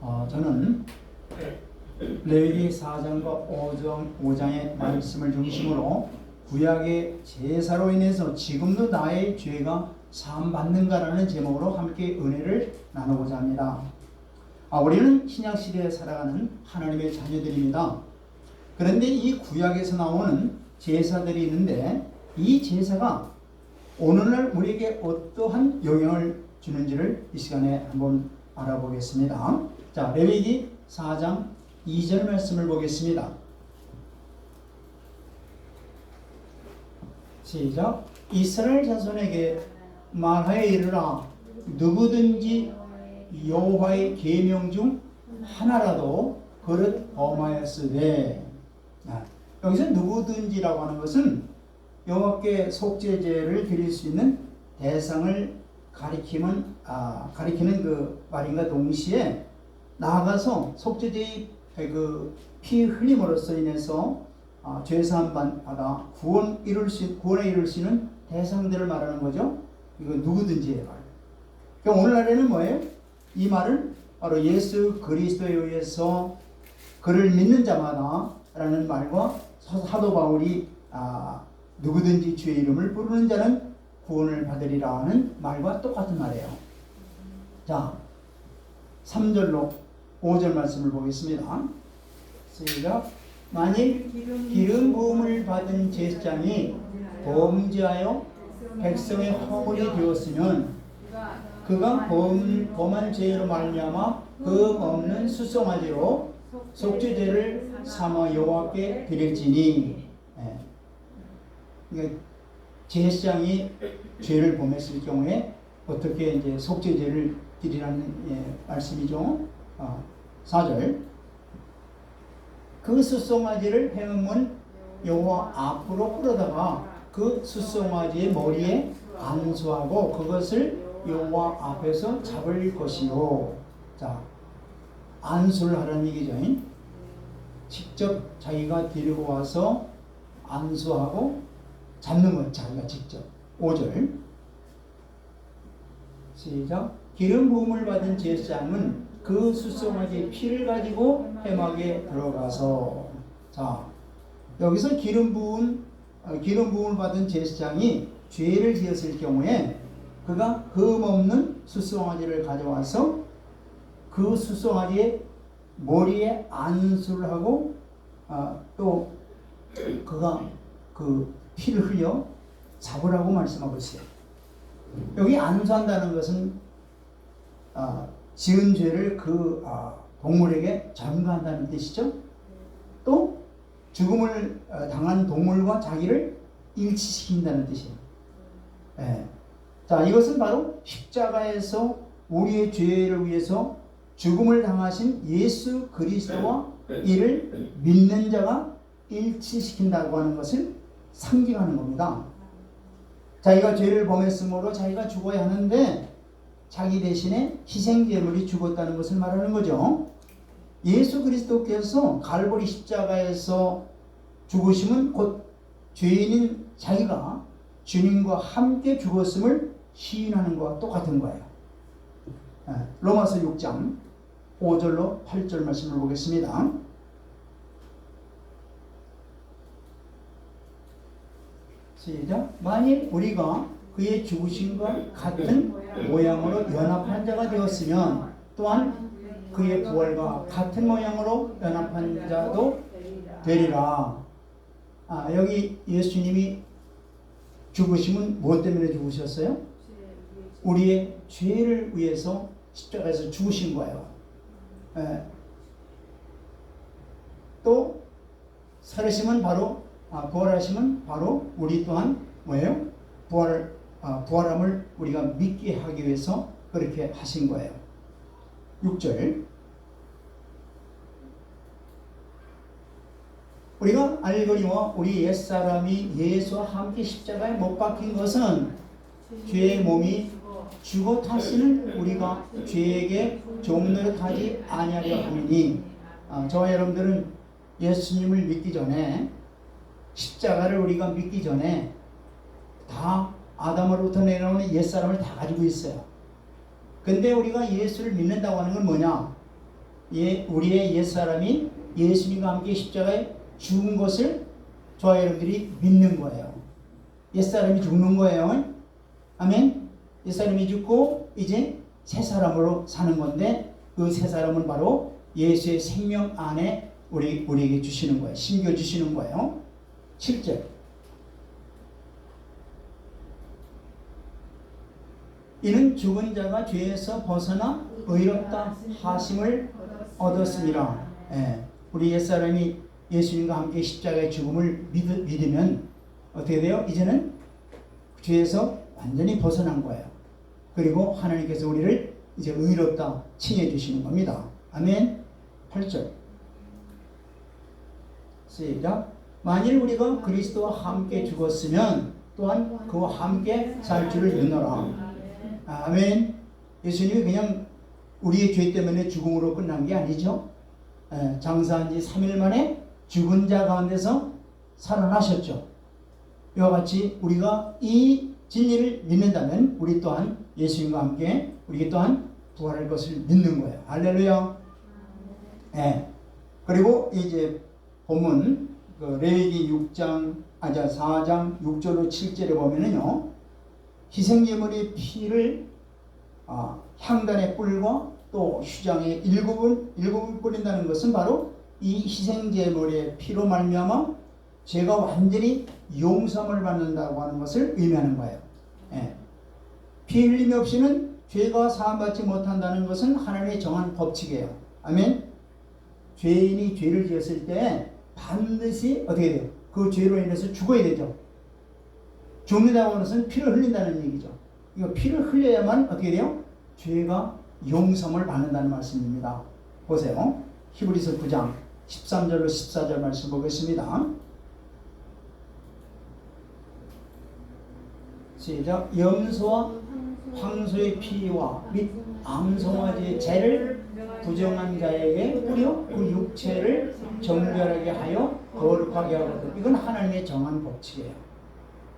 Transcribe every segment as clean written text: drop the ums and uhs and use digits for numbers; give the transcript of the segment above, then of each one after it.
저는 레위기 4장과 5장의 말씀을 중심으로 구약의 제사로 인해서 지금도 나의 죄가 사함받는가라는 제목으로 함께 은혜를 나누고자 합니다. 우리는 신약시대에 살아가는 하나님의 자녀들입니다. 그런데 이 구약에서 나오는 제사들이 있는데 이 제사가 오늘날 우리에게 어떠한 영향을 주는지를 이 시간에 한번 알아보겠습니다. 자, 레위기 4장 2절 말씀을 보겠습니다. 시작. 이스라엘 자손에게 말하여 이르라. 누구든지 여호와의 계명 중 하나라도 그릇 범하였으되. 여기서 누구든지라고 하는 것은 여호와께 속죄제를 드릴 수 있는 대상을 가리키는 그 말인가 동시에 나아가서 속죄제의 그 피 흘림으로써 인해서 죄사함 받아 구원에 이룰 수 있는 대상들을 말하는 거죠. 이거 누구든지의 말. 그러니까 오늘날에는 뭐예요? 이 말은 바로 예수 그리스도에 의해서 그를 믿는 자마다 라는 말과 사도 바울이 누구든지 주의 이름을 부르는 자는 구원을 받으리라 하는 말과 똑같은 말이에요. 자, 3절로 5절 말씀을 보겠습니다. 시작. 만일 기름 부음을 받은 제사장이 범죄하여 백성의 허물이 되었으면 그가 범한 죄로 말미암아 그 없는 수송아지로 속죄제를 삼아 여호와께 드릴지니. 그러니까 제사장이 죄를 범했을 경우에 어떻게 이제 속죄제를 드리라는 말씀이죠. 4절. 그 수송아지를 해넘은 여호와 앞으로 끌어다가 그 수송아지의 머리에 안수하고 그것을 여호와 앞에서 잡을 것이요. 자, 안수를 하라는 얘기죠. 직접 자기가 데리고 와서 안수하고 잡는 것, 자기가 직접. 5절 시작. 기름 부음을 받은 제사장은 그 수송아지의 피를 가지고 회막에 들어가서. 자, 여기서 기름 부음을 받은 제사장이 죄를 지었을 경우에 그가 흠 없는 수송아지를 가져와서 그 수송아지의 머리에 안수를 하고 또 그가 그 피를 흘려 잡으라고 말씀하고 있어요. 여기 안수한다는 것은 지은 죄를 그 동물에게 전가한다는 뜻이죠. 또 죽음을 당한 동물과 자기를 일치시킨다는 뜻이에요. 자, 이것은 바로 십자가에서 우리의 죄를 위해서 죽음을 당하신 예수 그리스도와 이를 믿는 자가 일치시킨다고 하는 것을 상징하는 겁니다. 자기가 죄를 범했으므로 자기가 죽어야 하는데 자기 대신에 희생제물이 죽었다는 것을 말하는 거죠. 예수 그리스도께서 갈보리 십자가에서 죽으심은 곧 죄인인 자기가 주님과 함께 죽었음을 시인하는 것과 똑같은 거예요. 로마서 6장 5절로 8절 말씀을 보겠습니다. 시작. 만일 우리가 그의 죽으심과 같은 모양으로 연합한 자가 되었으면 또한 그의 부활과 같은 모양으로 연합한 자도 되리라. 여기 예수님이 죽으심은 무엇 때문에 죽으셨어요? 우리의 죄를 위해서 십자가에서 죽으신 거예요. 또 살으심은 바로 부활하심은 바로 우리 또한 뭐예요? 부활함을 우리가 믿게 하기 위해서 그렇게 하신 거예요. 6절. 우리가 알거니와 우리 옛사람이 예수와 함께 십자가에 못 박힌 것은 죄의 몸이 죽어 타시는 우리가 죄에게 종노릇하지 아니하려 함이니. 저와 여러분들은 예수님을 믿기 전에 십자가를 우리가 믿기 전에 다 아담으로부터 내려오는 옛사람을 다 가지고 있어요. 근데 우리가 예수를 믿는다고 하는 건 뭐냐? 우리의 옛사람이 예수님과 함께 십자가에 죽은 것을 저와 여러분들이 믿는 거예요. 옛사람이 죽는 거예요. 아멘. 옛사람이 죽고 이제 새 사람으로 사는 건데 그 새 사람은 바로 예수의 생명 안에 우리에게 주시는 거예요. 심겨 주시는 거예요. 7절. 이는 죽은 자가 죄에서 벗어나 의롭다 하심을 얻었습니다. 예, 우리 옛사람이 예수님과 함께 십자가의 죽음을 믿으면 어떻게 돼요? 이제는 죄에서 완전히 벗어난 거예요. 그리고 하나님께서 우리를 이제 의롭다 칭해 주시는 겁니다. 아멘. 8절. 시작. 만일 우리가 그리스도와 함께 죽었으면 또한 그와 함께 살 줄을 믿노라. 아멘. 예수님이 그냥 우리의 죄 때문에 죽음으로 끝난 게 아니죠. 장사한 지 3일 만에 죽은 자 가운데서 살아나셨죠. 이와 같이 우리가 이 진리를 믿는다면 우리 또한 예수님과 함께 우리 또한 부활할 것을 믿는 거예요. 할렐루야. 그리고 이제 본문 레위기 4장 6절로 7절에 보면은요, 희생제물의 피를 향단의 뿔과 또 휴장의 일곱을 뿌린다는 것은 바로 이 희생제물의 피로 말미암아 죄가 완전히 용서를 받는다고 하는 것을 의미하는 거예요. 피 흘림이 없이는 죄가 사함받지 못한다는 것은 하나님의 정한 법칙이에요. 아멘. 죄인이 죄를 지었을 때 반드시 어떻게 돼요? 그 죄로 인해서 죽어야 되죠. 죽는다고 하는 것은 피를 흘린다는 얘기죠. 이거 피를 흘려야만 어떻게 돼요? 죄가 용서를 받는다는 말씀입니다. 보세요. 히브리서 9장 13절로 14절 말씀 보겠습니다. 시작. 염소와 황소의 피와 및 암송아지의 죄를 부정한 자에게 뿌려 그 육체를 정결하게 하여 거룩하게 하거든. 이건 하나님의 정한 법칙이에요.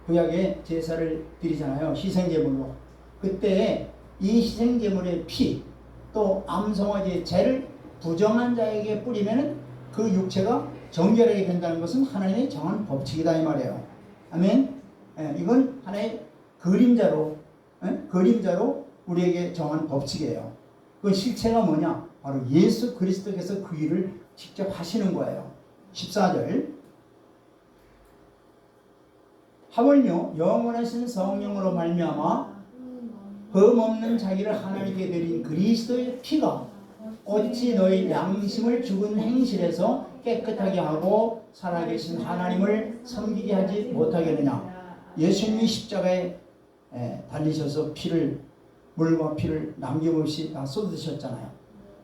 구약에 제사를 드리잖아요. 희생제물로. 그때 이 희생제물의 피 또 암송아지의 죄를 부정한 자에게 뿌리면 그 육체가 정결하게 된다는 것은 하나님의 정한 법칙이다 이 말이에요. 아멘. 이건 하나의 그림자로 우리에게 정한 법칙이에요. 그 실체가 뭐냐? 바로 예수 그리스도께서 그 일을 직접 하시는 거예요. 14절. 하물며 영원하신 성령으로 말미암아 흠없는 자기를 하나님께 드린 그리스도의 피가 어찌 너희 양심을 죽은 행실에서 깨끗하게 하고 살아계신 하나님을 섬기게 하지 못하겠느냐. 예수님이 십자가에 달리셔서 물과 피를 남김없이 다 쏟으셨잖아요.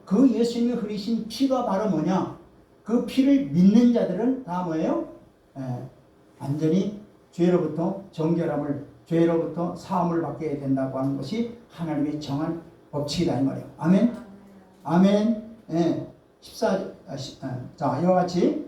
그 예수님이 흘리신 피가 바로 뭐냐? 그 피를 믿는 자들은 다 뭐예요? 완전히 죄로부터 정결함을, 죄로부터 사함을 받게 된다고 하는 것이 하나님의 정한 법칙이다 이 말이에요. 아멘. 아멘. 14절. 자, 이와 같이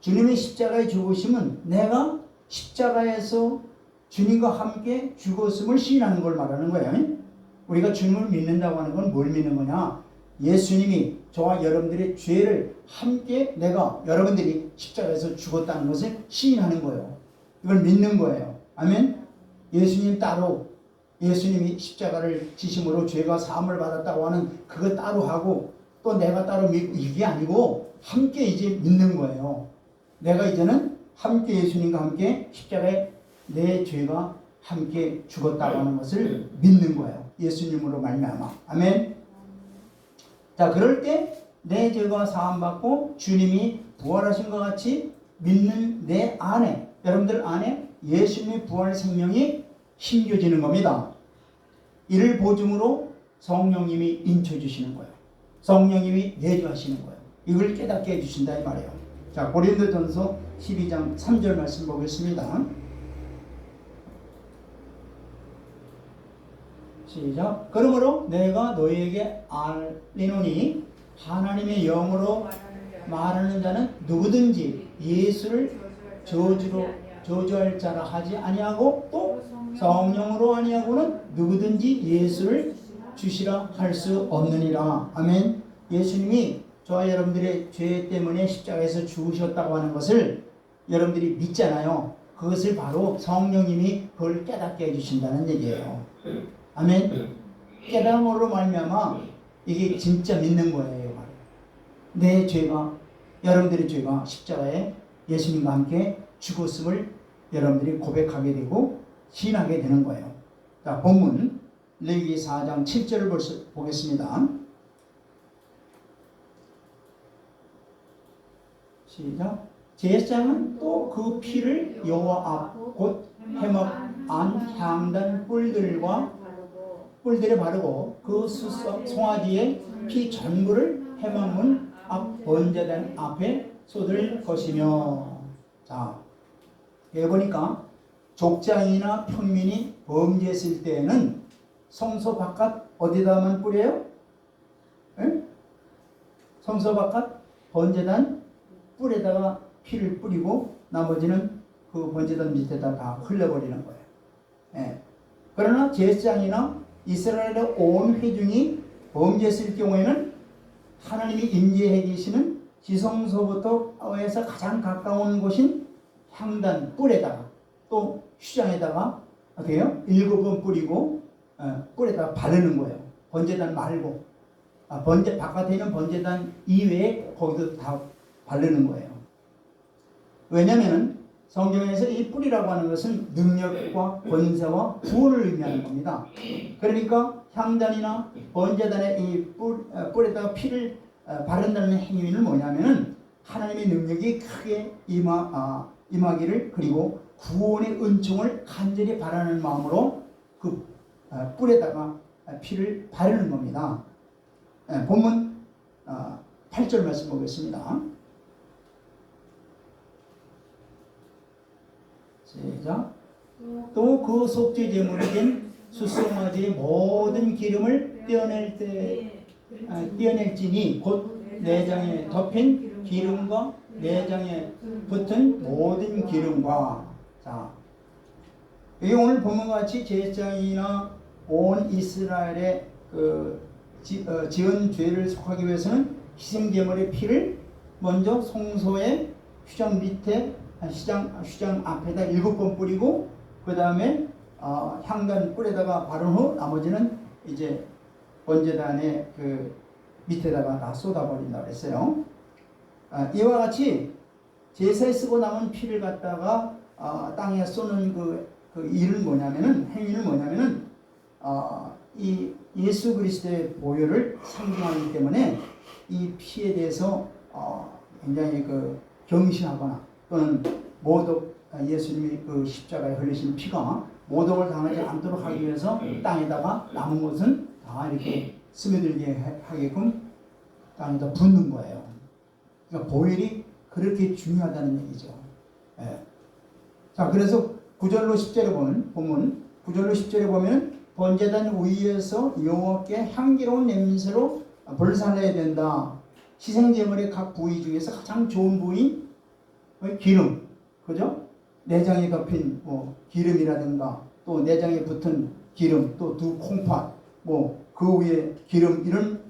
주님의 십자가에 죽으심은 내가 십자가에서 주님과 함께 죽었음을 시인하는 걸 말하는 거예요. 우리가 주님을 믿는다고 하는 건 뭘 믿는 거냐? 예수님이 저와 여러분들의 죄를 함께 여러분들이 십자가에서 죽었다는 것을 시인하는 거예요. 이걸 믿는 거예요. 아멘. 예수님이 십자가를 지심으로 죄가 사함을 받았다고 하는 그거 따로 하고 또 내가 따로 믿고 이게 아니고 함께 이제 믿는 거예요. 내가 이제는 함께 예수님과 함께 십자가에 내 죄가 함께 죽었다고 하는 것을 믿는 거예요. 예수님으로 말미암아. 아멘. 자, 그럴 때 내 죄가 사함받고 주님이 부활하신 것 같이 믿는 내 안에, 여러분들 안에 예수님의 부활 생명이 심겨지는 겁니다. 이를 보증으로 성령님이 인쳐주시는 거예요. 성령님이 내주하시는 거예요. 이걸 깨닫게 해주신다 이 말이에요. 자, 고린도전서 12장 3절 말씀 보겠습니다. 시작. 그러므로 내가 너희에게 알리노니 하나님의 영으로 말하는 자는 누구든지 예수를 저주할 자라 하지 아니하고 또 성령으로 아니하고는 누구든지 예수를 주시라 할 수 없느니라. 아멘. 예수님이 저와 여러분들의 죄 때문에 십자가에서 죽으셨다고 하는 것을 여러분들이 믿잖아요. 그것을 바로 성령님이 그걸 깨닫게 해주신다는 얘기예요. 아멘. 깨달음으로 말미암아 이게 진짜 믿는 거예요. 내 죄가, 여러분들의 죄가 십자가에 예수님과 함께 죽었음을 여러분들이 고백하게 되고 신하게 되는 거예요. 자, 본문 레위기 4장 7절을 보겠습니다. 시작. 제사장은 또 그 피를 여호와 앞 곧 해먹 안 향단 뿔들에 바르고 그 송아지의 피 전부를 해먹문 앞 번제단 앞에 쏟을 것이며. 자, 여기 보니까 족장이나 평민이 범죄했을 때에는 성소 바깥 어디다만 뿌려요? 에? 성소 바깥 번제단 뿔에다가 피를 뿌리고 나머지는 그 번제단 밑에다 다 흘려버리는 거예요. 예. 그러나 제사장이나 이스라엘의 온 회중이 범죄했을 경우에는 하나님이 임재해 계시는 지성소부터 가장 가까운 곳인 향단 뿔에다가 또 휘장에다가 어떻게 해요? 7번 뿌리고 뿔에다가 바르는 거예요. 번제단 말고 바깥에 있는 번제단 이외에 거기도 다 바르는 거예요. 왜냐하면 성경에서 이 뿔이라고 하는 것은 능력과 권세와 구원을 의미하는 겁니다. 그러니까 향단이나 번제단의 이 뿔에다가 피를 바른다는 행위는 뭐냐면은 하나님의 능력이 크게 임하기를, 그리고 구원의 은총을 간절히 바라는 마음으로 그 뿔에다가 피를 바르는 겁니다. 본문 8절 말씀 보겠습니다. 시작. 또 그 속죄 제물이 된 수송아지의 모든 기름을 떼어낼지니 곧 내장에 덮인 기름과 내장에 붙은 모든 기름과. 자, 여기 오늘 본문과 같이 제사장이나 온 이스라엘의 지은 죄를 속하기 위해서는 희생 제물의 피를 먼저 성소의 휘장 밑에 휘장 앞에다 7번 뿌리고 그 다음에 향단 뿔에다가 바른 후 나머지는 이제 번제단의 그 밑에다가 다 쏟아버린다고 했어요. 이와 같이 제사에 쓰고 남은 피를 갖다가 땅에 쏘는 그 일은 뭐냐면은, 행위는 뭐냐면은 이 예수 그리스도의 보혈을 상징하기 때문에 이 피에 대해서 굉장히 경시하거나 또는 모독, 예수님이 그 십자가에 흘리신 피가 모독을 당하지 않도록 하기 위해서 땅에다가 남은 것은 다 이렇게 스며들게 하게끔 땅에다 붓는 거예요. 그러니까 보혈이 그렇게 중요하다는 얘기죠. 예. 자, 그래서 9절로 10절에 보면, 본문 9절로 10절에 보면 번제단 위에서 여호와께 향기로운 냄새로 불살라야 된다. 희생제물의 각 부위 중에서 가장 좋은 부위 기름, 그죠? 내장에 덮인 기름이라든가 또 내장에 붙은 기름, 또 두 콩팥, 그 위에 기름, 이런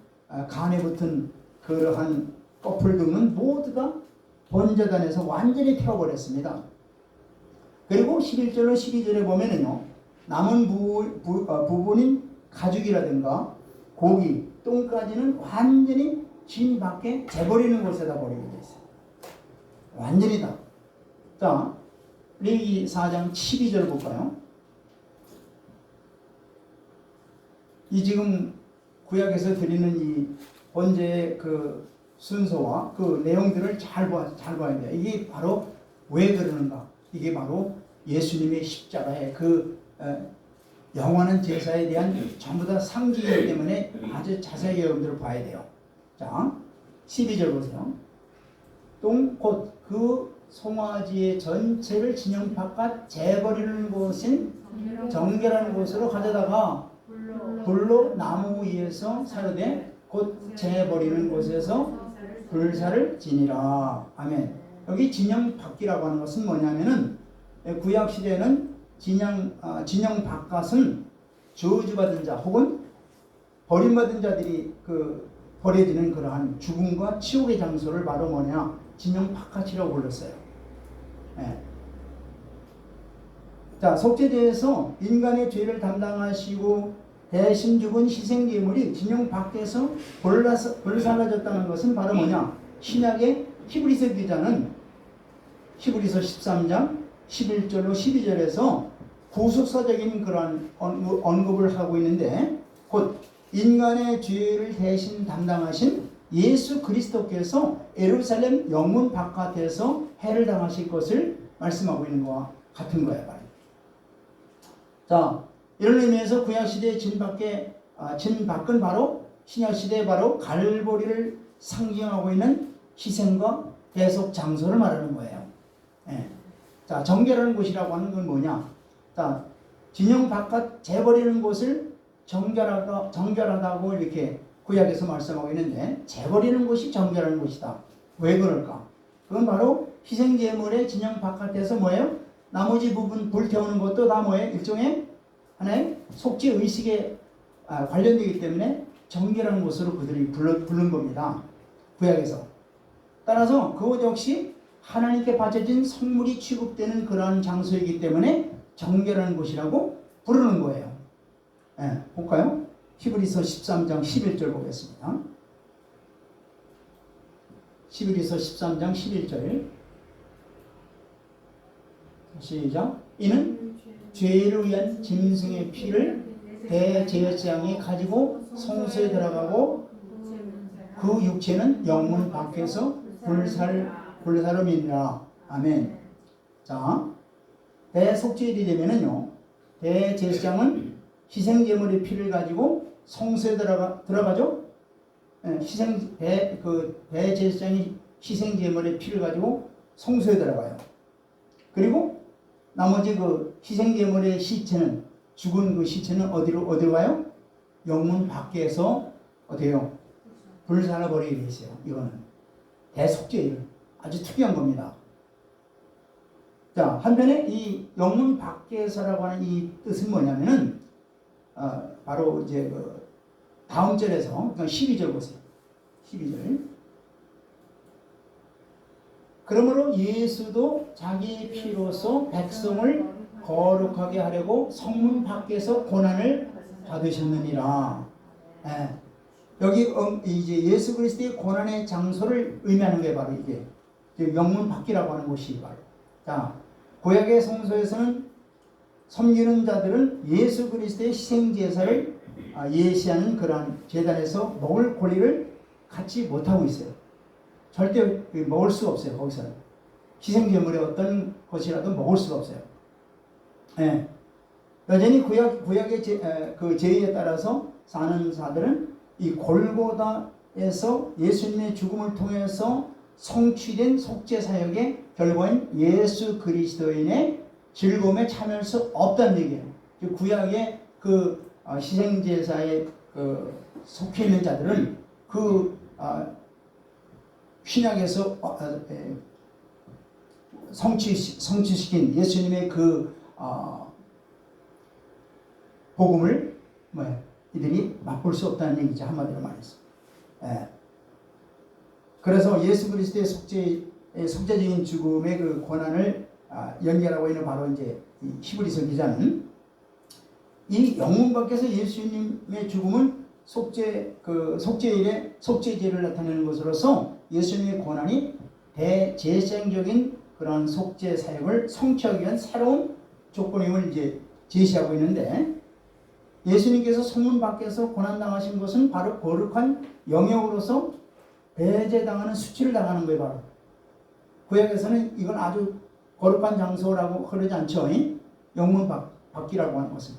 간에 붙은 그러한 꺼풀 등은 모두 다 번제단에서 완전히 태워버렸습니다. 그리고 11절로 12절에 보면은요, 남은 부분인 가죽이라든가 고기, 똥까지는 완전히 진 밖에 재버리는 곳에다 버리게 돼 있어요. 완전히 다. 자, 레위기 4장 12절 볼까요? 이 지금 구약에서 드리는 이 번제의 그 순서와 그 내용들을 잘 봐야 돼요. 이게 바로 왜 그러는가? 이게 바로 예수님의 십자가의 그 영원한 제사에 대한 전부 다 상징이기 때문에 아주 자세하게 여러분들 봐야 돼요. 자, 12절 보세요. 곧 그 송아지의 전체를 진영 바깥 재버리는 곳인 정결한 곳으로 가져다가 불로 나무 위에서 사르되 곧 재버리는 곳에서 불사를 지니라. 아멘. 여기 진영 밖이라고 하는 것은 뭐냐면은, 구약 시대에는 진영 바깥은 저주받은 자 혹은 버림받은 자들이 버려지는 그러한 죽음과 치욕의 장소를 바로 뭐냐? 진영 바깥이라고 불렀어요. 예. 자, 속죄제에서 인간의 죄를 담당하시고 대신 죽은 희생제물이 진영 밖에서 불사라졌다는 것은 바로 뭐냐? 신약의 히브리서 기자는 히브리서 13장 11절로 12절에서 구속사적인 그런 언급을 하고 있는데, 곧 인간의 죄를 대신 담당하신 예수 그리스도께서 예루살렘 영문 바깥에서 해를 당하실 것을 말씀하고 있는 것과 같은 거예요. 자, 이런 의미에서 구약시대의 진밖은 바로 신약시대의 바로 갈보리를 상징하고 있는 희생과 대속 장소를 말하는 거예요. 예. 자, 정결하는 곳이라고 하는 건 뭐냐? 자, 진영 바깥 재버리는 곳을 정결하다고 이렇게 구약에서 말씀하고 있는데, 재버리는 곳이 정결하는 곳이다. 왜 그럴까? 그건 바로 희생제물의 진영 바깥에서 뭐예요? 나머지 부분 불태우는 것도 다 뭐예요? 일종의 하나의 속죄 의식에 관련되기 때문에 정결한 곳으로 그들이 부른 겁니다. 구약에서. 따라서 그것 역시 하나님께 바쳐진 성물이 취급되는 그러한 장소이기 때문에 정결한 곳이라고 부르는 거예요. 네, 볼까요? 히브리서 13장 11절 보겠습니다. 히브리서 13장 11절 시작. 이는 죄를 위한 짐승의 피를 대제사장이 가지고 성소에 들어가고 그 육체는 영문 밖에서 불사름이니라. 아멘. 자, 대속죄일이 되면은요, 대제사장은 희생제물의 피를 가지고 성소에 들어가죠. 대제사장이 희생제물의 피를 가지고 성소에 들어가요. 그리고 나머지 그 희생제물의 시체는, 죽은 그 시체는 어디로 가요? 영문 밖에서 어디요? 불살라버리게 돼 있어요. 이거는 대속죄일, 아주 특이한 겁니다. 자, 한편에 이 영문 밖에서라고 하는 이 뜻은 뭐냐면은 바로 이제 그 다음 절에서, 그러니까 12절 보세요. 12절. 그러므로 예수도 자기 피로서 백성을 거룩하게 하려고 성문 밖에서 고난을 받으셨느니라. 예. 여기 이제 예수 그리스도의 고난의 장소를 의미하는 게 바로 이게 영문 밖이라고 하는 곳이 바로. 자, 구약의 성소에서는 섬기는 자들은 예수 그리스도의 희생 제사를 예시하는 그러한 제단에서 먹을 권리를 갖지 못하고 있어요. 절대 먹을 수가 없어요. 거기서는 희생제물의 어떤 것이라도 먹을 수가 없어요. 예. 여전히 구약의 그 제의에 따라서 사는 자들은 이 골고다에서 예수님의 죽음을 통해서 성취된 속죄 사역의 결과인 예수 그리스도인의 즐거움에 참여할 수 없다는 얘기예요. 구약의 그 희생제사에 속해 있는 자들은 그 신약에서 성취시킨 예수님의 그 복음을 이들이 맛볼 수 없다는 얘기죠. 한마디로 말해서. 예. 그래서 예수 그리스도의 속죄적인 죽음의 그 권한을 연결하고 있는 바로 이제 이 히브리서 기자는 이 영문 밖에서 예수님의 죽음은 속죄일의 속죄제를 나타내는 것으로서 예수님의 권한이 대제사장적인 그런 속죄 사역을 성취하기 위한 새로운 조건임을 이제 제시하고 있는데, 예수님께서 성문 밖에서 고난당하신 것은 바로 거룩한 영역으로서 배제당하는 수치를 당하는 거예요. 바로 구약에서는 이건 아주 거룩한 장소라고 그러지 않죠. 영문 밖이라고 하는 것은,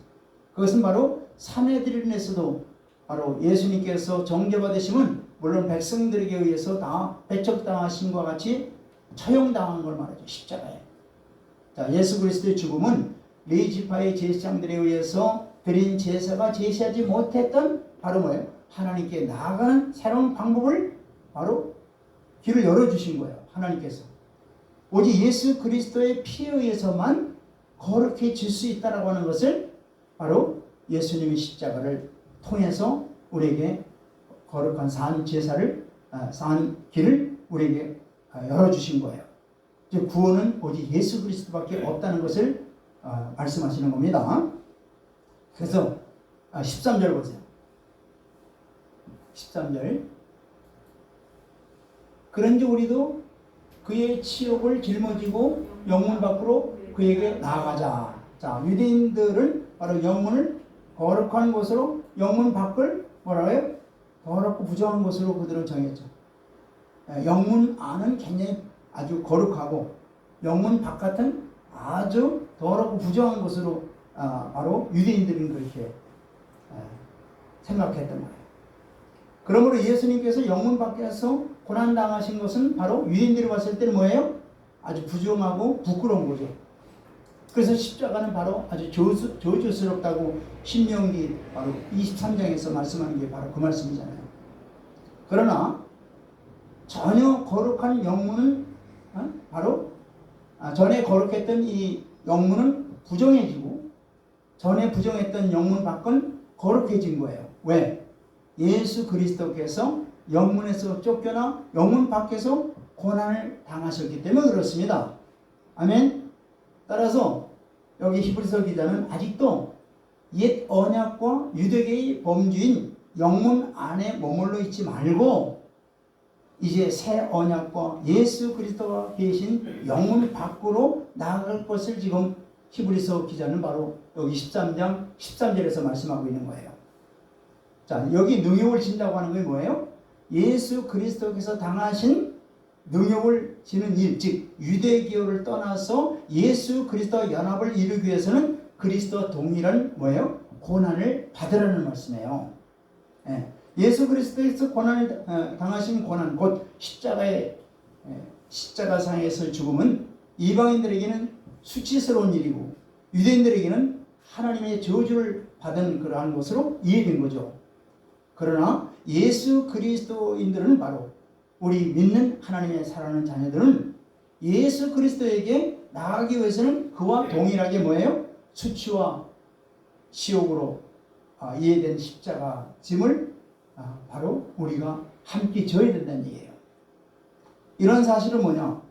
그것은 바로 산헤드린에서도 바로 예수님께서 정죄받으심은 물론 백성들에게 의해서 다 배척당하심과 같이 처형당한 걸 말하죠. 십자가에. 자, 예수 그리스도의 죽음은 레위지파의 제사장들에 의해서 드린 제사가 제시하지 못했던 바로 뭐예요? 하나님께 나아가는 새로운 방법을 바로 길을 열어주신 거예요. 하나님께서. 오직 예수 그리스도의 피에 의해서만 거룩해질 수 있다라고 하는 것을 바로 예수님의 십자가를 통해서 우리에게 거룩한 산 제사를 산 길을 우리에게 열어주신 거예요. 즉 구원은 오직 예수 그리스도밖에 없다는 것을 말씀하시는 겁니다. 그래서 13절 보세요. 13절 그런지 우리도 그의 치욕을 짊어지고 영문 밖으로 그에게 나아가자. 자, 유대인들은 바로 영문을 거룩한 곳으로 영문 밖을 뭐라고요? 더럽고 부정한 곳으로 그들은 정했죠. 영문 안은 굉장히 아주 거룩하고 영문 바깥은 아주 더럽고 부정한 곳으로 바로 유대인들은 그렇게 생각했던 거예요. 그러므로 예수님께서 영문 밖에서 고난당하신 것은 바로 유대인들이 봤을 때는 뭐예요? 아주 부정하고 부끄러운 거죠. 그래서 십자가는 바로 아주 저주스럽다고 신명기 바로 23장에서 말씀하는 게 바로 그 말씀이잖아요. 그러나 전혀 거룩한 영문은 바로 전에 거룩했던 이 영문은 부정해지고 전에 부정했던 영문 밖은 거룩해진 거예요. 왜? 예수 그리스도께서 영문에서 쫓겨나 영문 밖에서 고난을 당하셨기 때문에 그렇습니다. 아멘. 따라서 여기 히브리서 기자는 아직도 옛 언약과 유대계의 범주인 영문 안에 머물러 있지 말고 이제 새 언약과 예수 그리스도가 계신 영문 밖으로 나아갈 것을 지금 히브리서 기자는 바로 여기 13장 13절에서 말씀하고 있는 거예요. 자, 여기 능욕을 진다고 하는 게 뭐예요? 예수 그리스도께서 당하신 능욕을 지는 일, 즉 유대교를 떠나서 예수 그리스도와 연합을 이루기 위해서는 그리스도와 동일한 뭐예요? 고난을 받으라는 말씀이에요. 예수 그리스도께서 고난을 당하신 고난, 곧 십자가상에서 죽음은 이방인들에게는 수치스러운 일이고 유대인들에게는 하나님의 저주를 받은 그러한 것으로 이해된 거죠. 그러나 예수 그리스도인들은 바로 우리 믿는 하나님의 사랑하는 자녀들은 예수 그리스도에게 나아가기 위해서는 그와 동일하게 뭐예요? 수치와 지옥으로 이해된 십자가 짐을 바로 우리가 함께 져야 된다는 얘기예요. 이런 사실은 뭐냐?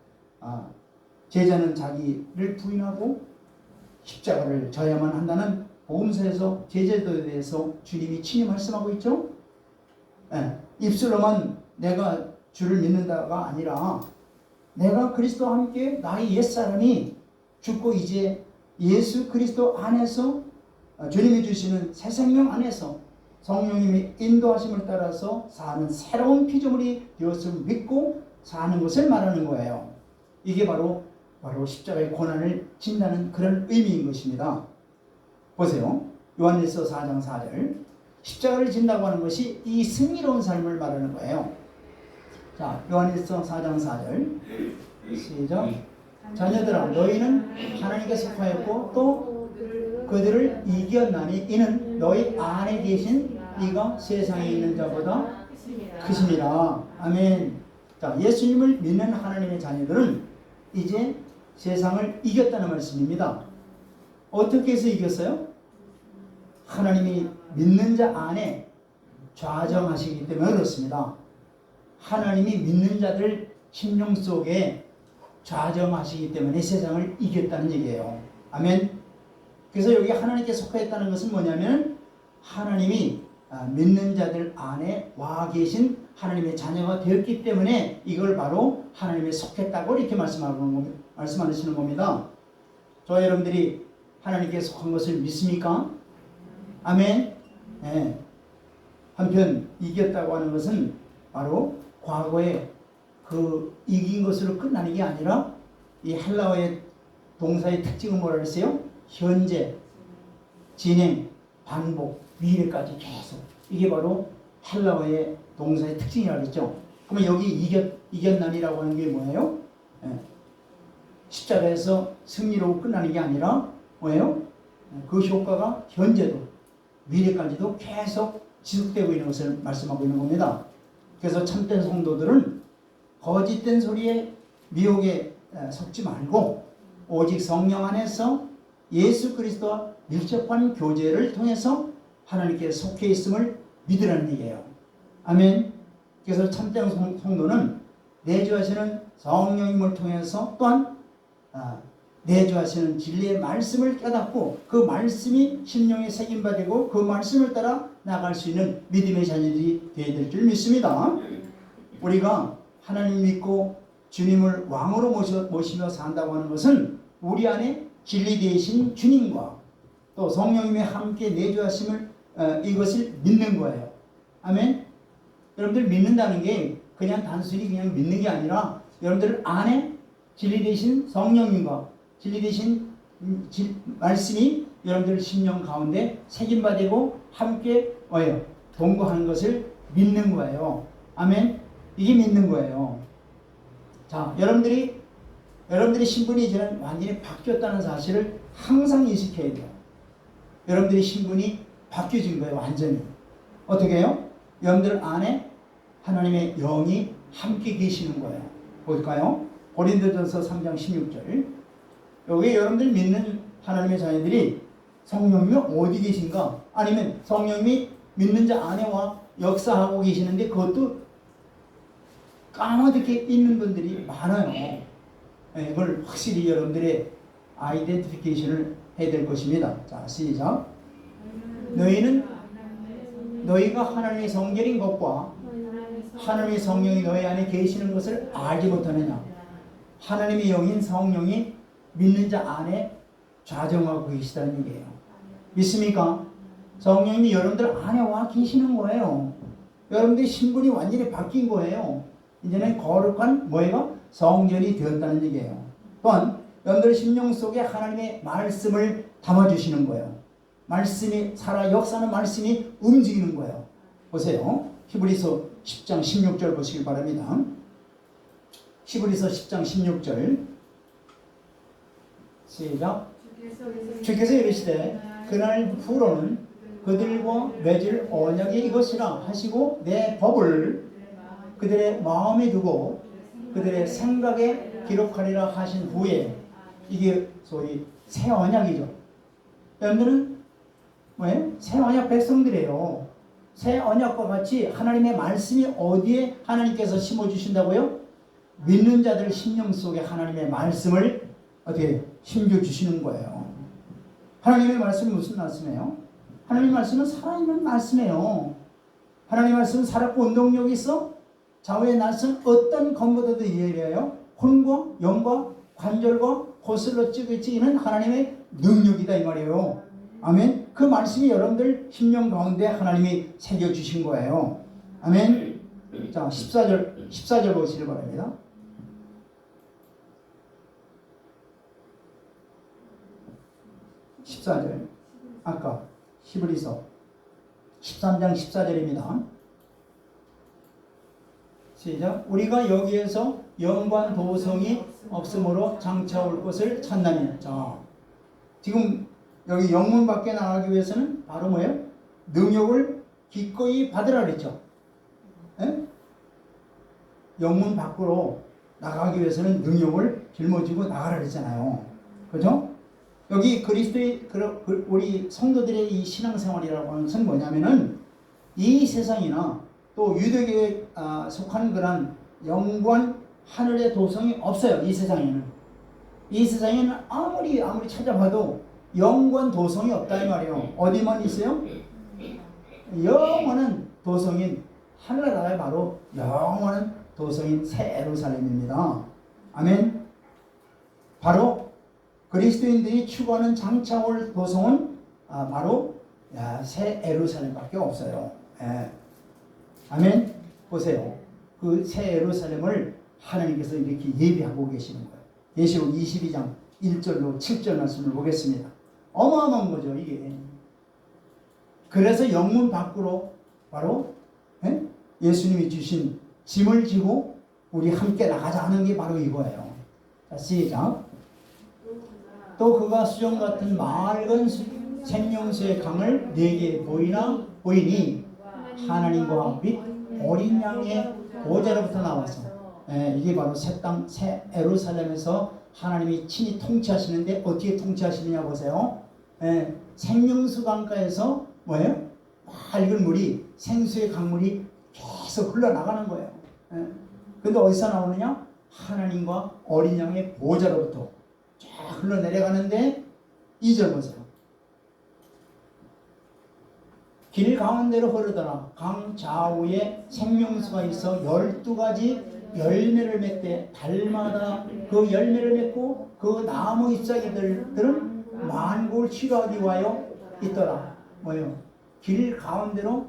제자는 자기를 부인하고 십자가를 져야만 한다는 복음서에서 제자도에 대해서 주님이 친히 말씀하고 있죠. 입술로만 내가 주를 믿는다가 아니라 내가 그리스도와 함께 나의 옛사람이 죽고 이제 예수 그리스도 안에서 주님이 주시는 새 생명 안에서 성령님의 인도하심을 따라서 사는 새로운 피조물이 되었음을 믿고 사는 것을 말하는 거예요. 이게 바로 십자가의 고난을 진다는 그런 의미인 것입니다. 보세요. 요한일서 4장 4절. 십자가를 진다고 하는 것이 이 승리로운 삶을 말하는 거예요. 자, 요한일서 4장 4절. 시작. 자녀들아, 너희는 하나님께 속하였고 또 그들을 이겼나니 이는 너희 안에 계신 이가 세상에 있는 자보다 크심이라. 아멘. 자, 예수님을 믿는 하나님의 자녀들은 이제 세상을 이겼다는 말씀입니다. 어떻게 해서 이겼어요? 하나님이 믿는 자 안에 좌정하시기 때문에 그렇습니다. 하나님이 믿는 자들 심령 속에 좌정하시기 때문에 세상을 이겼다는 얘기예요. 아멘. 그래서 여기 하나님께 속하였다는 것은 뭐냐면 하나님이 믿는 자들 안에 와 계신 하나님의 자녀가 되었기 때문에 이걸 바로 하나님에 속했다고 이렇게 말씀하시는 겁니다. 저와 여러분들이 하나님께 속한 것을 믿습니까? 아멘. 네. 한편 이겼다고 하는 것은 바로 과거에 그 이긴 것으로 끝나는 게 아니라 이 헬라어의 동사의 특징은 뭐라 그랬어요? 현재, 진행, 반복, 미래까지 계속. 이게 바로 헬라어의 동사의 특징이라고 했죠. 그러면 여기 이겼나니라고 하는 게 뭐예요? 십자가에서 승리로 끝나는 게 아니라 뭐예요? 그 효과가 현재도 미래까지도 계속 지속되고 있는 것을 말씀하고 있는 겁니다. 그래서 참된 성도들은 거짓된 소리에 미혹에 속지 말고 오직 성령 안에서 예수 그리스도와 밀접한 교제를 통해서 하나님께 속해 있음을 믿으라는 얘기예요. 아멘. 그래서 참된 성도는 내주하시는 성령님을 통해서 또한 내주하시는 진리의 말씀을 깨닫고 그 말씀이 심령에 새김받고 그 말씀을 따라 나갈 수 있는 믿음의 자녀들이 되어야 될 줄 믿습니다. 우리가 하나님 믿고 주님을 왕으로 모시며 산다고 하는 것은 우리 안에 진리 되신 주님과 또 성령님이 함께 내주하심을 이것을 믿는 거예요. 아멘. 여러분들 믿는다는 게 그냥 단순히 그냥 믿는 게 아니라 여러분들 안에 진리 되신 성령님과 진리 되신 말씀이 여러분들 심령 가운데 새김받고 함께 동거하는 것을 믿는 거예요. 아멘. 이게 믿는 거예요. 자, 여러분들이 신분이 이제는 완전히 바뀌었다는 사실을 항상 인식해야 돼요. 여러분들의 신분이 바뀌어진 거예요. 완전히. 어떻게 해요? 여러분들 안에 하나님의 영이 함께 계시는 거예요. 볼까요? 고린도전서 3장 16절. 여기 여러분들 믿는 하나님의 자녀들이 성령님이 어디 계신가? 아니면 성령님이 믿는 자 안에와 역사하고 계시는데 그것도 까마득히 있는 분들이 많아요. 이걸 확실히 여러분들의 아이덴티피케이션을 해야 될 것입니다. 자, 시작. 너희가 하나님의 성결인 것과 하나님의 성령이 너희 안에 계시는 것을 알지 못하느냐? 하나님의 영인 성령이 믿는 자 안에 좌정하고 계시다는 얘기예요. 믿습니까? 성령님이 여러분들 안에 와 계시는 거예요. 여러분들의 신분이 완전히 바뀐 거예요. 이제는 거룩한 성전이 되었다는 얘기예요. 또한 여러분들 심령 속에 하나님의 말씀을 담아주시는 거예요. 말씀이 살아 역사하는 말씀이 움직이는 거예요. 보세요. 히브리서 10장 16절 보시길 바랍니다. 히브리서 10장 16절 시작. 주께서 이르시되 그날 후로는 그들과 맺을 언약이 이것이라 하시고 내 법을 그들의 마음에 두고 그들의 생각에 기록하리라 하신 후에, 이게 소위 새 언약이죠. 여러분들은 뭐예요? 새 언약 백성들이에요. 새 언약과 같이 하나님의 말씀이 어디에 하나님께서 심어주신다고요? 믿는 자들 심령 속에 하나님의 말씀을 어떻게 심겨주시는 거예요. 하나님의 말씀은 무슨 말씀이에요? 하나님의 말씀은 살아있는 말씀이에요. 하나님의 말씀은 살았고 운동력이 있어 좌우의 낯선 어떤 검보다도 예리하여 혼과 영과 관절과 고슬로 찌그찌는 하나님의 능력이다 이 말이에요. 아멘. 그 말씀이 여러분들 심령 가운데 하나님이 새겨주신 거예요. 아멘. 자, 14절 보시길 바랍니다. 14절. 아까 히브리서 13장 14절입니다. 시작. 우리가 여기에서 영관 도성이 없으므로 장차 올 것을 찾나니. 자, 지금 여기 영문 밖에 나가기 위해서는 바로 뭐예요? 능력을 기꺼이 받으라 그랬죠. 에? 영문 밖으로 나가기 위해서는 능력을 짊어지고 나가라 그랬잖아요. 그죠? 여기 그리스도의 우리 성도들의 이 신앙생활이라고 하는 것은 뭐냐면은 이 세상이나 또 유대교에 속한 그런 영관 하늘의 도성이 없어요. 이 세상에는. 이 세상에는 아무리 찾아봐도 영관 도성이 없다 이 말이에요. 어디만 있어요? 영원한 도성인 하늘나라의 바로 영원한 도성인 새 예루살렘입니다. 아멘. 바로 그리스도인들이 추구하는 장차 올 도성은 바로 새 예루살렘밖에 없어요. 예. 아멘. 보세요. 그 새 예루살렘을 하나님께서 이렇게 예비하고 계시는 거예요. 계시록 22장 1절로 7절 말씀을 보겠습니다. 어마어마한 거죠, 이게. 그래서 영문 밖으로 바로 예수님이 주신 짐을 지고 우리 함께 나가자 하는 게 바로 이거예요. 자, 시작. 또 그가 수정 같은 맑은 생명수의 강을 네게 보이니 하나님과 및 어린 양의 보좌로부터 나와서, 이게 바로 새 땅, 새 예루살렘에서 하나님이 친히 통치하시는데 어떻게 통치하시느냐 보세요. 생명수 강가에서 뭐예요? 맑은 물이, 생수의 강물이 계속 흘러나가는 거예요. 근데 어디서 나오느냐? 하나님과 어린 양의 보좌로부터 쫙 흘러내려가는데 2절 보세요. 길 가운데로 흐르더라. 강 좌우에 생명수가 있어 12가지 열매를 맺되 달마다 그 열매를 맺고 그 나무 잎사귀들은 만국을 치료하기 위하여 있더라. 뭐예요? 길 가운데로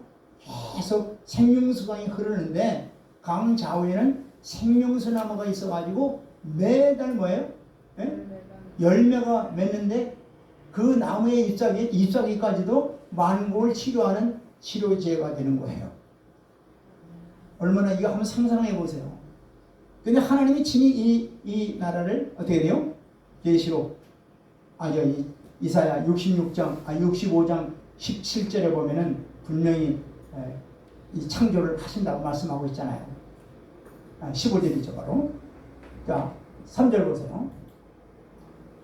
계속 생명수강이 흐르는데 강 좌우에는 생명수 나무가 있어가지고 매달 뭐예요? 열매가 맺는데 그 나무의 잎사귀까지도 만국을 치료하는 치료제가 되는 거예요. 얼마나 이거 한번 상상해 보세요. 근데 하나님이 친히 이 나라를 어떻게 돼요? 계시록 이사야 65장 17절에 보면은 분명히 이 창조를 하신다고 말씀하고 있잖아요. 15절이죠 바로. 자 3절 보세요.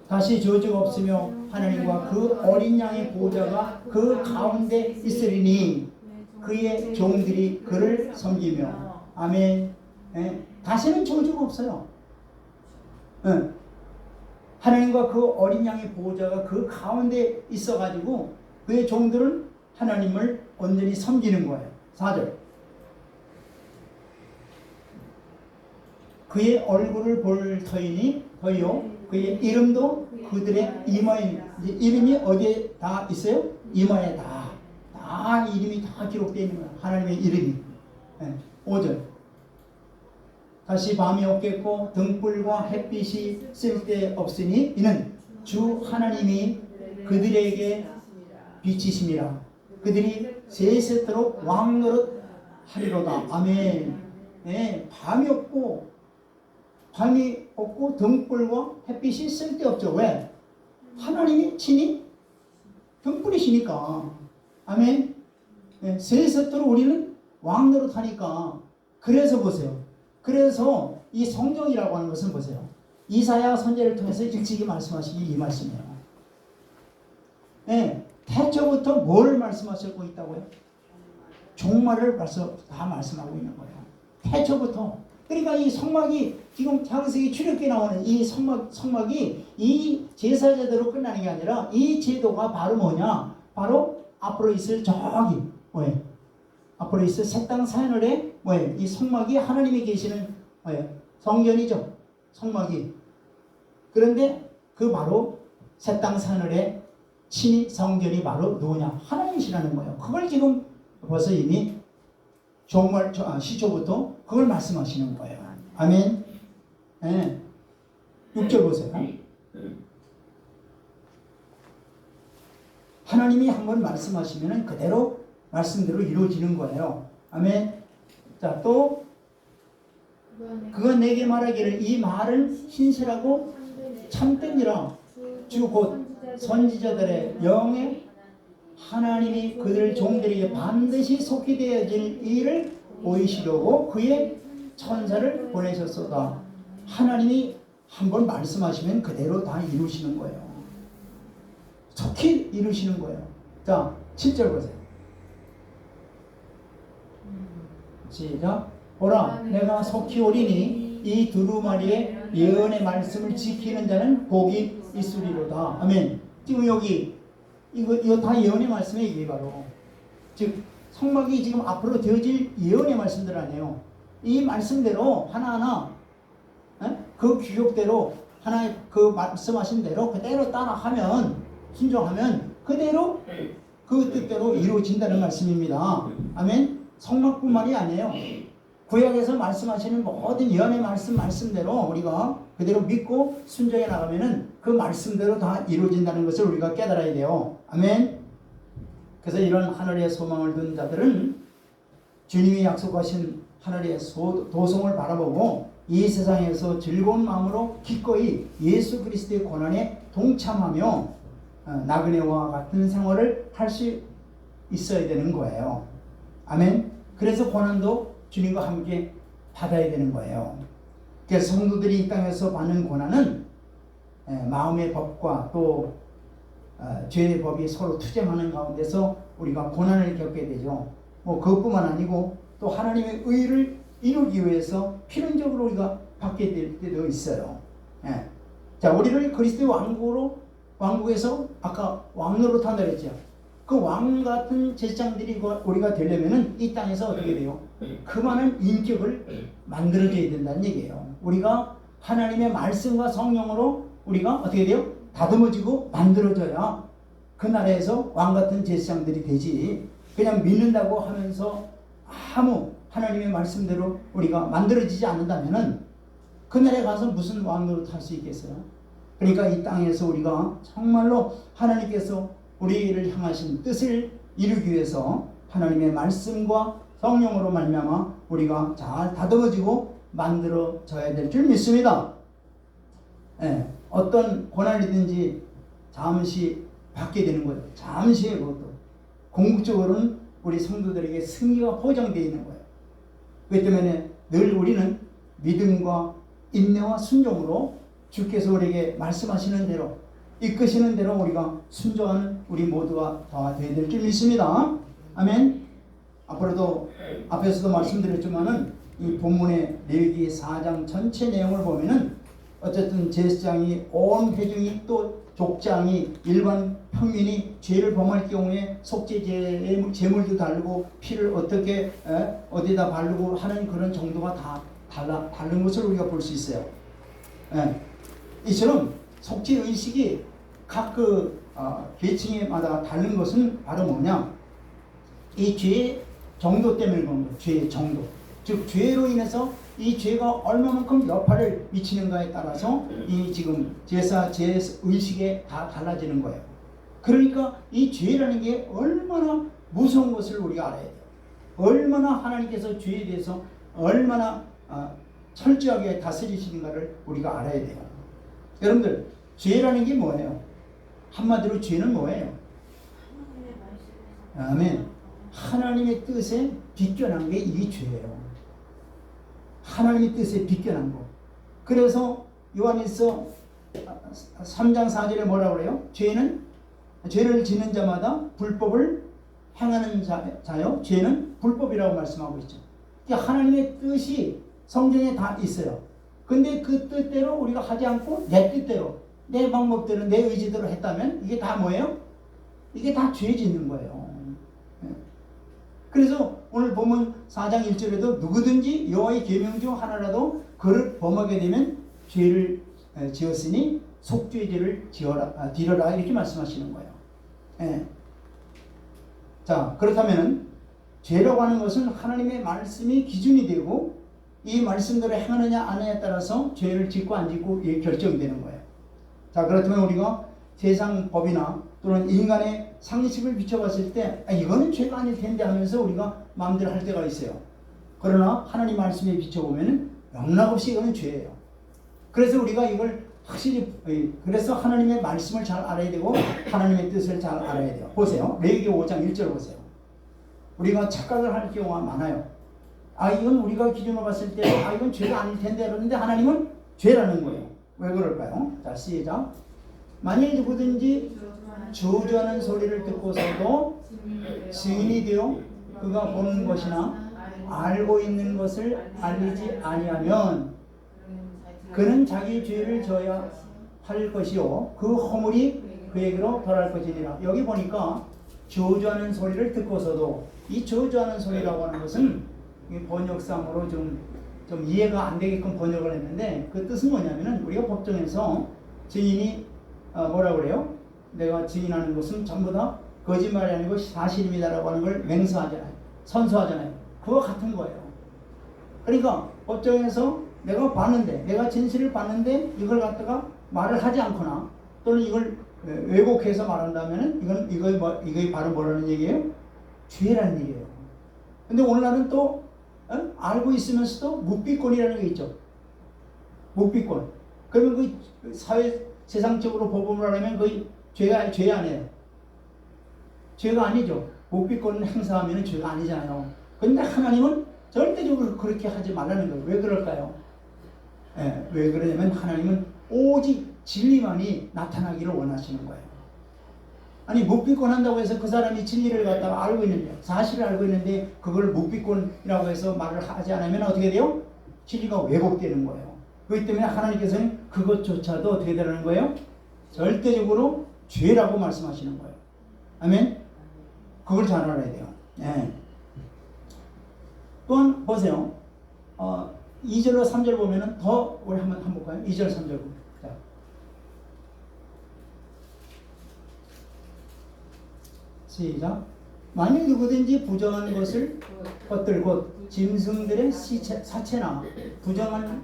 다시 저주가 없으며 하나님과 그 어린 양의 보좌가 그 가운데 있으리니 그의 종들이 그를 섬기며. 아멘. 다시는 저주가 없어요. 하나님과 그 어린 양의 보좌가 그 가운데 있어가지고 그의 종들은 하나님을 온전히 섬기는 거예요. 4절. 그의 얼굴을 볼 터이요 그의 이름도 그들의 이마에, 이름이 어디에 다 있어요? 이마에 다 이름이 다 기록되어 있는 거예요. 하나님의 이름이. 5절. 다시 밤이 없겠고 등불과 햇빛이 쓸데없으니 이는 주 하나님이 그들에게 빛이심이라. 그들이 세세토록 왕노릇 하리로다. 아멘. 밤이 없고 등불과 햇빛이 쓸데없죠. 왜? 하나님이 친히 등불이시니까. 아멘. 세세토록 우리는 왕노릇 하니까. 그래서 보세요. 그래서 이 성경이라고 하는 것은 보세요. 이사야 선지자를 통해서 일찍이 말씀하신 이 말씀이에요. 태초부터 뭘 말씀하시고 있다고요? 종말을 벌써 다 말씀하고 있는 거예요. 태초부터. 그러니까 이 성막이 지금 창세기 출애굽기에 나오는 이 성막이 이 제사제대로 끝나는 게 아니라 이 제도가 바로 뭐냐? 바로 앞으로 있을 저기 뭐예요? 앞으로 있을 새 땅 새하늘에 뭐예요? 이 성막이 하나님이 계시는 뭐예요? 성전이죠. 성막이. 그런데 그 바로 새 땅 새하늘에 친히 성전이 바로 누구냐? 하나님이시라는 거예요. 그걸 지금 벌써 이미 종말 시초부터 그걸 말씀하시는 거예요. 아멘. 6절 보세요. 하나님이 한번 말씀하시면 그대로 말씀대로 이루어지는 거예요. 아멘. 자, 또 그가 내게 말하기를 이 말은 신실하고 참됨이라. 주 곧 선지자들의 영에 하나님이 그들 종들에게 반드시 속히 되어질 일을 보이시려고 그의 천사를 보내셨소다. 하나님이 한번 말씀하시면 그대로 다 이루시는 거예요. 속히 이루시는 거예요. 자, 7절 보세요. 시작. 보라, 내가 속히 오리니 이 두루마리의 예언의 말씀을 지키는 자는 복이 있으리로다. 아멘. 지금 여기 이거 다 예언의 말씀이에요. 이게 바로 즉 성막이 지금 앞으로 되어질 예언의 말씀들 아니에요. 이 말씀대로 하나하나 그 규격대로 하나의 그 말씀하신 대로 그대로 따라하면 순종하면 그대로 그 뜻대로 이루어진다는 말씀입니다. 아멘. 성막뿐만이 아니에요. 구약에서 말씀하시는 모든 예언의 말씀대로 우리가 그대로 믿고 순종해 나가면은 그 말씀대로 다 이루어진다는 것을 우리가 깨달아야 돼요. 아멘. 그래서 이런 하늘의 소망을 둔 자들은 주님이 약속하신 하늘의 도성을 바라보고 이 세상에서 즐거운 마음으로 기꺼이 예수 그리스도의 고난에 동참하며 나그네와 같은 생활을 할 수 있어야 되는 거예요. 아멘. 그래서 고난도 주님과 함께 받아야 되는 거예요. 그래서 성도들이 이 땅에서 받는 고난은 마음의 법과 또 죄의 법이 서로 투쟁하는 가운데서 우리가 고난을 겪게 되죠. 뭐 그것뿐만 아니고 또 또 하나님의 의를 이루기 위해서 필연적으로 우리가 받게 될 때도 있어요. 예. 자, 우리를 그리스도의 왕국에서 아까 왕노릇 한다 그랬죠. 그 왕 같은 제사장들이 우리가 되려면은 이 땅에서 어떻게 돼요? 그 많은 인격을 만들어줘야 된다는 얘기예요. 우리가 하나님의 말씀과 성령으로 우리가 어떻게 돼요? 다듬어지고 만들어져야 그 나라에서 왕 같은 제사장들이 되지. 그냥 믿는다고 하면서 아무 하나님의 말씀대로 우리가 만들어지지 않는다면은 그 나라에 가서 무슨 왕노릇 할 수 있겠어요? 그러니까 이 땅에서 우리가 정말로 하나님께서 우리를 향하신 뜻을 이루기 위해서 하나님의 말씀과 성령으로 말미암아 우리가 잘 다듬어지고 만들어져야 될 줄 믿습니다. 예, 어떤 고난이든지 잠시 받게 되는 거예요. 잠시의 것도. 궁극적으로는 우리 성도들에게 승리가 보장되어 있는 거예요. 그렇기 때문에 늘 우리는 믿음과 인내와 순종으로 주께서 우리에게 말씀하시는 대로 이끄시는 대로 우리가 순종하는 우리 모두가 다 되어야 될 줄 믿습니다. 아멘. 앞으로도 앞에서도 말씀드렸지만은 이 본문의 레위기 4장 전체 내용을 보면은 어쨌든 제사장이 온 회중이 또 족장이 일반 평민이 죄를 범할 경우에 속죄 제물도 다르고 피를 어떻게 어디다 바르고 하는 그런 정도가 다 다른 것을 우리가 볼 수 있어요. 이처럼 속죄 의식이 각 계층마다 다른 것은 바로 뭐냐? 이 죄의 정도 때문에 그런 거예요. 죄의 정도. 즉 죄로 인해서 이 죄가 얼마만큼 여파를 미치는가에 따라서 이 지금 제사 의식에 다 달라지는 거예요. 그러니까 이 죄라는 게 얼마나 무서운 것을 우리가 알아야 돼요. 얼마나 하나님께서 죄에 대해서 얼마나 철저하게 다스리시는가를 우리가 알아야 돼요. 여러분들, 죄라는 게 뭐예요? 한마디로 죄는 뭐예요? 아멘. 하나님의 뜻에 비껴난 게 이게 죄예요. 하나님의 뜻에 비껴난 거. 그래서 요한일서 3장 4절에 뭐라고 그래요? 죄를 지는 자마다 불법을 행하는 자요. 죄는 불법이라고 말씀하고 있죠. 그러니까 하나님의 뜻이 성경에 다 있어요. 근데 그 뜻대로 우리가 하지 않고 내 뜻대로, 내 방법대로, 내 의지대로 했다면 이게 다 뭐예요? 이게 다 죄 짓는 거예요. 그래서 오늘 보면 4장 1절에도 누구든지 여호와의 계명 중 하나라도 그를 범하게 되면 죄를 지었으니 속죄죄를 지어라 이렇게 말씀하시는 거예요. 예. 자, 그렇다면 죄라고 하는 것은 하나님의 말씀이 기준이 되고 이 말씀대로 행하느냐 안 하느냐에 따라서 죄를 짓고 안 짓고 결정되는 거예요. 자, 그렇다면 우리가 세상 법이나 또는 인간의 상식을 비춰봤을 때 이거는 죄가 아닐 텐데 하면서 우리가 마음대로 할 때가 있어요. 그러나 하나님 말씀에 비춰보면 영락없이 이거는 죄예요. 그래서 우리가 이걸 확실히 그래서 하나님의 말씀을 잘 알아야 되고 하나님의 뜻을 잘 알아야 돼요. 보세요. 레위기 5장 1절 보세요. 우리가 착각을 할 경우가 많아요. 이건 우리가 기준으로 봤을 때 이건 죄가 아닐 텐데 그러는데 하나님은 죄라는 거예요. 왜 그럴까요? 자, 시작. 만일 누구든지 저주하는 소리를 듣고서도 증인이 되어 그가 보는 것이나 알고 있는 것을 알리지 아니하면 그는 자기 죄를 져야 할 것이요 그 허물이 그에게로 돌아갈 것이니라. 여기 보니까 저주하는 소리를 듣고서도 이 저주하는 소리라고 하는 것은 번역상으로 좀 이해가 안 되게끔 번역을 했는데 그 뜻은 뭐냐면은 우리가 법정에서 증인이 뭐라고 그래요? 내가 증인하는 것은 전부 다 거짓말이 아니고 사실입니다라고 하는 걸 맹세하잖아요. 선서하잖아요. 그거 같은 거예요. 그러니까 법정에서 내가 봤는데, 내가 진실을 봤는데 이걸 갖다가 말을 하지 않거나 또는 이걸 왜곡해서 말한다면은 이거 바로 뭐라는 얘기예요? 죄라는 얘기예요. 근데 오늘날은 또 알고 있으면서도 묵비권이라는 게 있죠. 묵비권. 그러면 그 사회 세상적으로 법을 하려면 거의 죄 아니에요. 죄가 아니죠. 묵비권을 행사하면 죄가 아니잖아요. 근데 하나님은 절대적으로 그렇게 하지 말라는 거예요. 왜 그럴까요? 왜 그러냐면 하나님은 오직 진리만이 나타나기를 원하시는 거예요. 아니 묵비권한다고 해서 그 사람이 진리를 갖다가 알고 있는데 사실을 알고 있는데 그걸 묵비권이라고 해서 말을 하지 않으면 어떻게 돼요? 진리가 왜곡되는 거예요. 그렇기 때문에 하나님께서는 그것조차도 어떻게 되는 거예요? 절대적으로 죄라고 말씀하시는 거예요. 아멘? 그걸 잘 알아야 돼요. 네. 또한 보세요. 2절로 3절 보면은 더 우리 한번 볼까요? 2절 3절 보면. 자. 시작. 만일 누구든지 부정한 것들 곧 짐승들의 사체나 부정한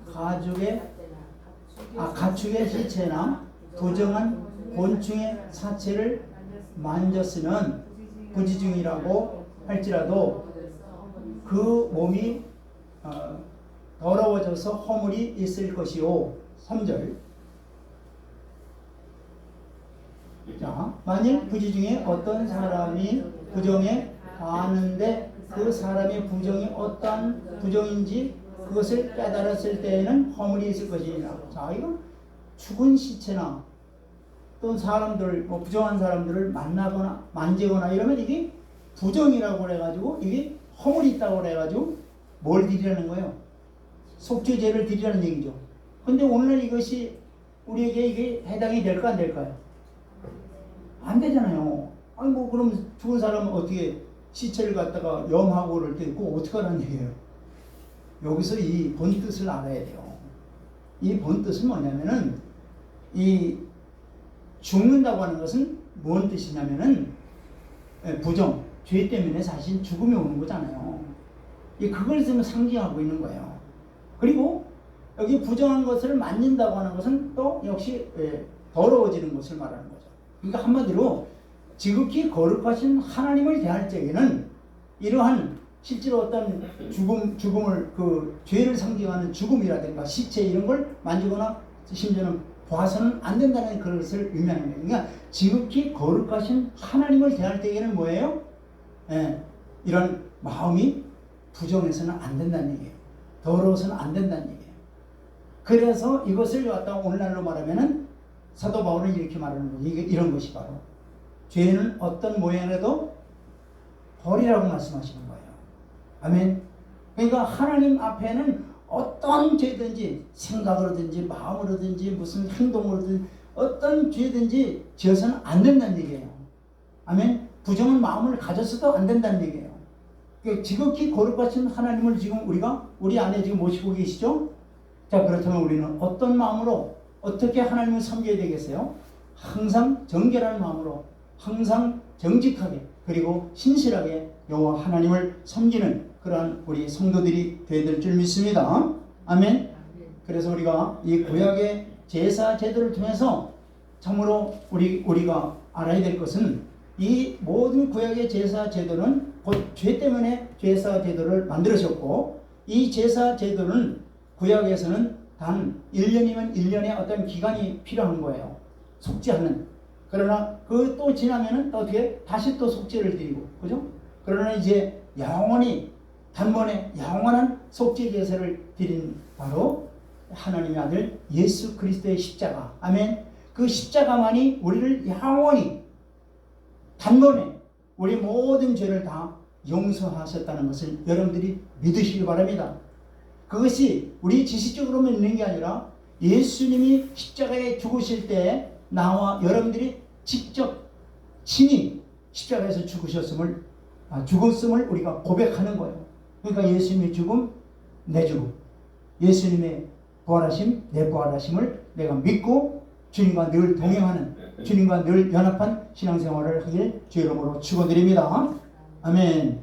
가축의 시체나 부정한 곤충의 사체를 만졌으면 부지중이라고 할지라도 그 몸이 더러워져서 허물이 있을 것이요. 3절. 자, 만일 부지중에 어떤 사람이 부정에 가는데 그 사람의 부정이 어떠한 부정인지 그것을 깨달았을 때에는 허물이 있을 것이니라. 자, 이거 죽은 시체나 또 사람들, 부정한 사람들을 만나거나 만지거나 이러면 이게 부정이라고 그래가지고 이게 허물이 있다고 그래가지고 뭘 드리라는 거예요? 속죄제를 드리라는 얘기죠. 근데 오늘 이것이 우리에게 이게 해당이 될까 안 될까요? 안 되잖아요. 아니 그럼 죽은 사람은 어떻게 시체를 갖다가 염하고 그럴 때 있고 어떻게 하라는 얘기예요? 여기서 이 본뜻을 알아야 돼요. 이 본뜻은 뭐냐면은 이 죽는다고 하는 것은 뭔 뜻이냐면은 부정, 죄 때문에 사실 죽음이 오는 거잖아요. 그걸 지금 상징하고 있는 거예요. 그리고 여기 부정한 것을 만진다고 하는 것은 또 역시 더러워지는 것을 말하는 거죠. 그러니까 한마디로 지극히 거룩하신 하나님을 대할 적에는 이러한 실제로 어떤 죽음을 죄를 상징하는 죽음이라든가 시체 이런 걸 만지거나 심지어는 봐서는 안 된다는 것을 의미하는 거예요. 그러니까 지극히 거룩하신 하나님을 대할 때에는 뭐예요? 이런 마음이 부정해서는 안 된다는 얘기예요. 더러워서는 안 된다는 얘기예요. 그래서 이것을 갖다가 오늘날로 말하면은 사도 바울은 이렇게 말하는 거예요. 이런 것이 바로 죄는 어떤 모양이라도 버리라고 말씀하시는 거예요. 아멘. 그러니까 하나님 앞에는 어떤 죄든지 생각으로든지 마음으로든지 무슨 행동으로든지 어떤 죄든지 지어서는 안 된다는 얘기예요. 아멘. 부정한 마음을 가졌어도 안 된다는 얘기예요. 그러니까 지극히 거룩하신 하나님을 지금 우리 안에 지금 모시고 계시죠? 자, 그렇다면 우리는 어떤 마음으로 어떻게 하나님을 섬겨야 되겠어요? 항상 정결한 마음으로 항상 정직하게 그리고 신실하게 여호와 하나님을 섬기는 그러한 우리 성도들이 되어야 될 줄 믿습니다. 아멘. 그래서 우리가 이 구약의 제사 제도를 통해서 참으로 우리가 알아야 될 것은 이 모든 구약의 제사 제도는 곧 죄 때문에 제사 제도를 만들으셨고 이 제사 제도는 구약에서는 단 1년이면 1년의 어떤 기간이 필요한 거예요. 속죄하는. 그러나 그 또 지나면은 또 어떻게 다시 또 속죄를 드리고, 그죠? 그러나 이제 영원히 단번에 영원한 속죄 제사를 드린 바로 하나님의 아들 예수 그리스도의 십자가. 아멘. 그 십자가만이 우리를 영원히 단번에 우리 모든 죄를 다 용서하셨다는 것을 여러분들이 믿으시기 바랍니다. 그것이 우리 지식적으로만 있는 게 아니라 예수님이 십자가에 죽으실 때 나와 여러분들이 직접 친히 십자가에서 죽었음을 우리가 고백하는 거예요. 그러니까 예수님의 죽음, 내 죽음, 예수님의 부활하심, 내 부활하심을 내가 믿고 주님과 늘 동행하는, 주님과 늘 연합한 신앙생활을 하길 주의 이름으로 축원드립니다. 아멘.